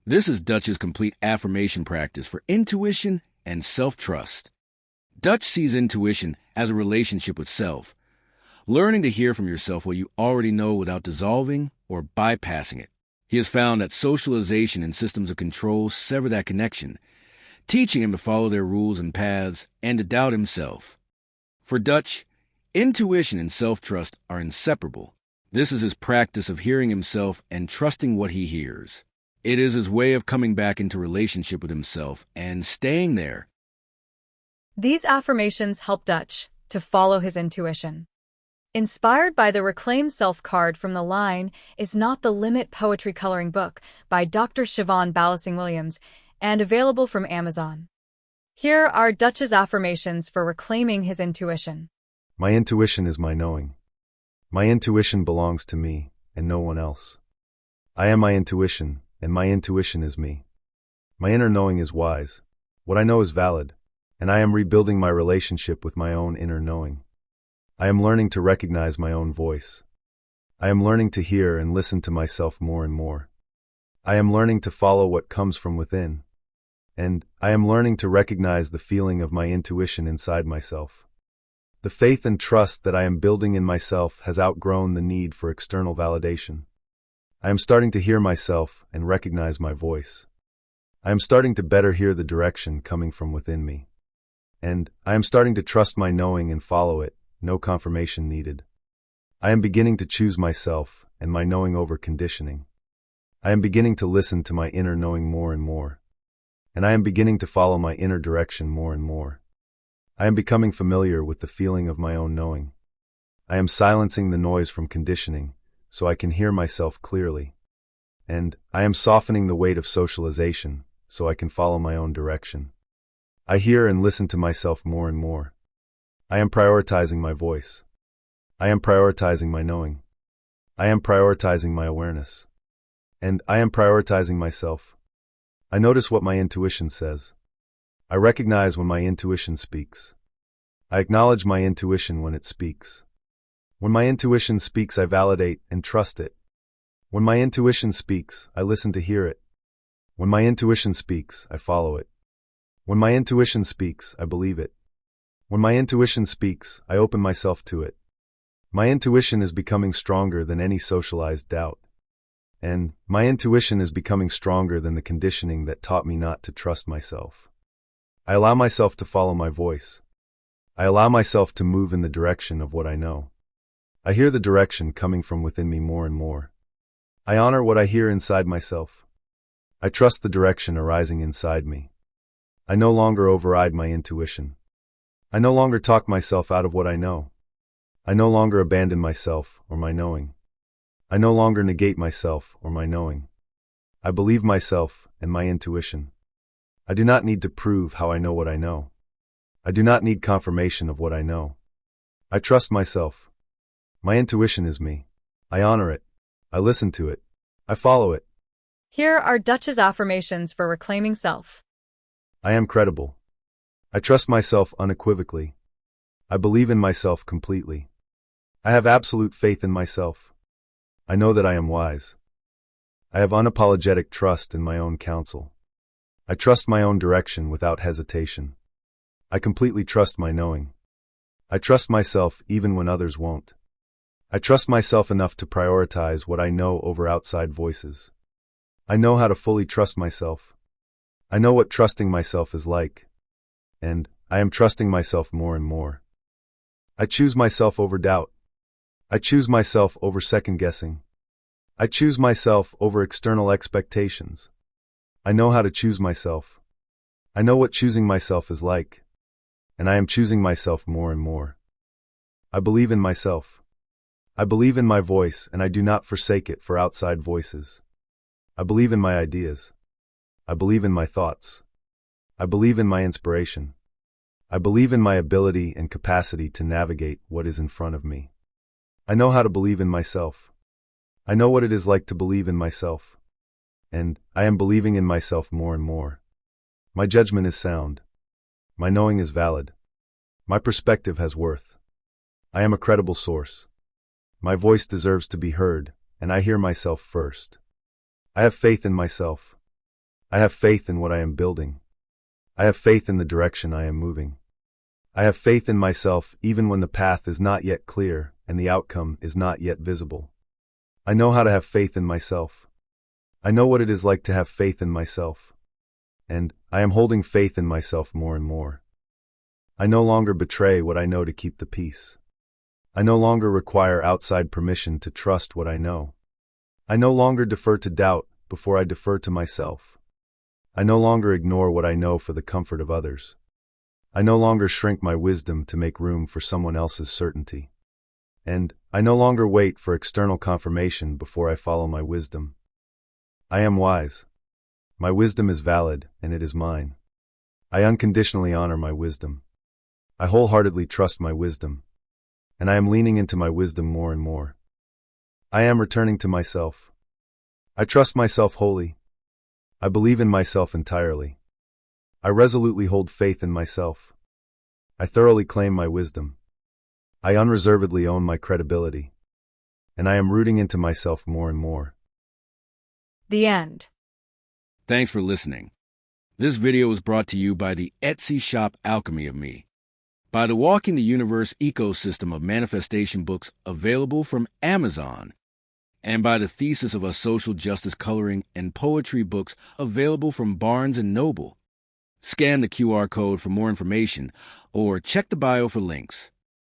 This is Dutch's complete affirmation practice for intuition and self-trust. Dutch sees intuition as a relationship with self, learning to hear from yourself what you already know without dissolving or bypassing it. He has found that socialization and systems of control sever that connection, teaching him to follow their rules and paths and to doubt himself. For Dutch, intuition and self-trust are inseparable. This is his practice of hearing himself and trusting what he hears. It is his way of coming back into relationship with himself and staying there. These affirmations help Dutch to follow his intuition. Inspired by the Reclaim Self card from the line Is Not the Limit poetry coloring book by Dr. Siobhan Ballasing Williams and available from Amazon. Here are Dutch's affirmations for reclaiming his intuition. My intuition is my knowing. My intuition belongs to me and no one else. I am my intuition, and my intuition is me. My inner knowing is wise. What I know is valid, and I am rebuilding my relationship with my own inner knowing. I am learning to recognize my own voice. I am learning to hear and listen to myself more and more. I am learning to follow what comes from within. And I am learning to recognize the feeling of my intuition inside myself. The faith and trust that I am building in myself has outgrown the need for external validation. I am starting to hear myself and recognize my voice. I am starting to better hear the direction coming from within me. And I am starting to trust my knowing and follow it, no confirmation needed. I am beginning to choose myself and my knowing over conditioning. I am beginning to listen to my inner knowing more and more. And I am beginning to follow my inner direction more and more. I am becoming familiar with the feeling of my own knowing. I am silencing the noise from conditioning so I can hear myself clearly. And I am softening the weight of socialization so I can follow my own direction. I hear and listen to myself more and more. I am prioritizing my voice. I am prioritizing my knowing. I am prioritizing my awareness. And I am prioritizing myself. I notice what my intuition says. I recognize when my intuition speaks. I acknowledge my intuition when it speaks. When my intuition speaks, I validate and trust it. When my intuition speaks, I listen to hear it. When my intuition speaks, I follow it. When my intuition speaks, I believe it. When my intuition speaks, I open myself to it. My intuition is becoming stronger than any socialized doubt. And my intuition is becoming stronger than the conditioning that taught me not to trust myself. I allow myself to follow my voice. I allow myself to move in the direction of what I know. I hear the direction coming from within me more and more. I honor what I hear inside myself. I trust the direction arising inside me. I no longer override my intuition. I no longer talk myself out of what I know. I no longer abandon myself or my knowing. I no longer negate myself or my knowing. I believe myself and my intuition. I do not need to prove how I know what I know. I do not need confirmation of what I know. I trust myself. My intuition is me. I honor it. I listen to it. I follow it. Here are Dutch's affirmations for reclaiming self. I am credible. I trust myself unequivocally. I believe in myself completely. I have absolute faith in myself. I know that I am wise. I have unapologetic trust in my own counsel. I trust my own direction without hesitation. I completely trust my knowing. I trust myself even when others won't. I trust myself enough to prioritize what I know over outside voices. I know how to fully trust myself. I know what trusting myself is like. And I am trusting myself more and more. I choose myself over doubt. I choose myself over second-guessing. I choose myself over external expectations. I know how to choose myself. I know what choosing myself is like. And I am choosing myself more and more. I believe in myself. I believe in my voice and I do not forsake it for outside voices. I believe in my ideas. I believe in my thoughts. I believe in my inspiration. I believe in my ability and capacity to navigate what is in front of me. I know how to believe in myself. I know what it is like to believe in myself. And I am believing in myself more and more. My judgment is sound. My knowing is valid. My perspective has worth. I am a credible source. My voice deserves to be heard, and I hear myself first. I have faith in myself. I have faith in what I am building. I have faith in the direction I am moving. I have faith in myself even when the path is not yet clear and the outcome is not yet visible. I know how to have faith in myself. I know what it is like to have faith in myself. And I am holding faith in myself more and more. I no longer betray what I know to keep the peace. I no longer require outside permission to trust what I know. I no longer defer to doubt before I defer to myself. I no longer ignore what I know for the comfort of others. I no longer shrink my wisdom to make room for someone else's certainty. And I no longer wait for external confirmation before I follow my wisdom. I am wise. My wisdom is valid, and it is mine. I unconditionally honor my wisdom. I wholeheartedly trust my wisdom. And I am leaning into my wisdom more and more. I am returning to myself. I trust myself wholly. I believe in myself entirely. I resolutely hold faith in myself. I thoroughly claim my wisdom. I unreservedly own my credibility. And I am rooting into myself more and more. The end. Thanks for listening. This video was brought to you by the Etsy shop Alchemy of Me, by the Walking the Universe ecosystem of manifestation books available from Amazon, and by the Thesis of a Social Justice coloring and poetry books available from Barnes & Noble. Scan the QR code for more information or check the bio for links.